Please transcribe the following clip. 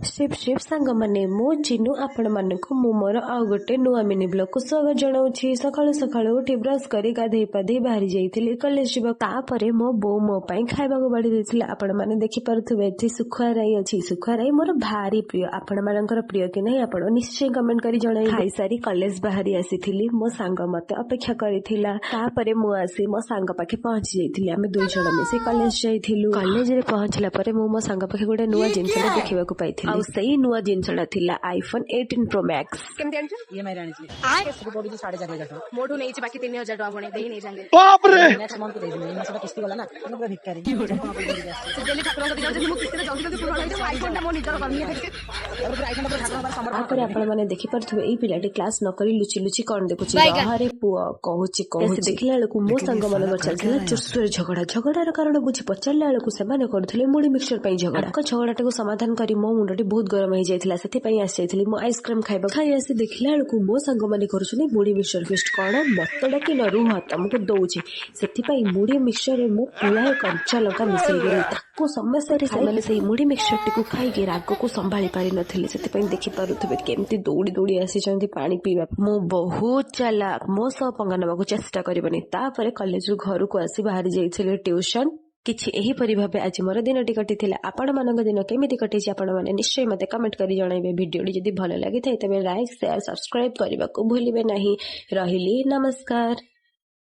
शिव शिव सांग माने मो जिनु आपण मानकु मु मोर आउ गोटे नुआ मिनी ब्लॉग को स्वागत जणाउछि। सकाळु सकाळु उठी ब्रश करी गाधेई पाधेई बाहरी जाइथिली कॉलेज जीवा। तापरे मो बो मो पई खाइबाको बाडी देथिला। आपण माने देखि पारुथबे एथि सुखुआ राई अछि। सुखुआ राई मोर भारी प्रिय। आपण मानकर प्रिय कि नै आपण निश्चय कमेंट करी जणाई। खाइ सारी कॉलेज बाहरी आसीथिली। मो सांग मते अपेक्षा करिथिला। तापरे मु आसी मो सांग पाखे पहुंची जाइथिली। आमे दुई जण मिसी कॉलेज जाइथिलु। कॉलेज रे पहुंचला परे मो सांग पाखे गोटे नुआ जिंस देखिबाको पाइथिली। आउ सही नुआ जिनसडा थिला आईफोन 18 प्रो मैक्स। केमति आनछ ईएमआई राणी छी आके सब पडुची 4500 टका मोठू नै छी बाकी 3000 टका बने देई नै जांगे। बाप रे नेक्स्ट मंथ दे दिने मासटा किस्ती गला ना हम पूरा भिकारी डेली ठाकुर को दियो जे मु किस्ती जल्दी जल्दी पूरा होई आईफोन ता मो निजर करनी है और पूरा आईफोन ता ठाकुर बार समर। आपरे आपण माने देखि परथबे एई पिलाटी क्लास न करी लुची लुची कोन देखुची। अरे पुआ कहूची देखिला लकु मो संग मन चलथिला चुरसुर झगड़ार कारण बुझी पचारला लकु से माने करथले मुड़ी मिक्सचर पई झगड़ा। को झगड़ाटा को समाधान करी मो मुंडटी बहुत गरम हो जाइथिला। सेति पई आसी जाइथिली मो आइसक्रीम खाइबा। खाइ आसी देखिला लकु मो संग माने करूछनी मुड़ी मिक्सचर फेस्ट कोन मत डाकी न रुह तुमको दउची। सेति पई मुड़ी मिक्सचर रे मो पुलाए कंचा लंका मिसई गेली। ताको समस्या रे से माने सेई मुड़ी मिक्सचर टिकु खाइ के राग को संभाली पारि नथिले। सेति पई देखि पारुथबे केमती दौड़ी दौड़ी आसी चंदी पानी पीबा। मो बहुत चालाक मो सब पंगा नबाको चेष्टा करबनी। तापरे कॉलेज रु घर को आसी बाहर जाइथिले ट्यूशन। किछि एही परि भाबे आज मोर दिनटी कटिथिला। आपण मानक दिन केमिति कटिछि आपण माने निश्चय मते कमेंट करी जणाइबे। भिडियोटी जदि भलो लागि थाइ तबे लाइक शेयर सब्सक्राइब करबाको भूलिबे नाही। रहिली नमस्कार।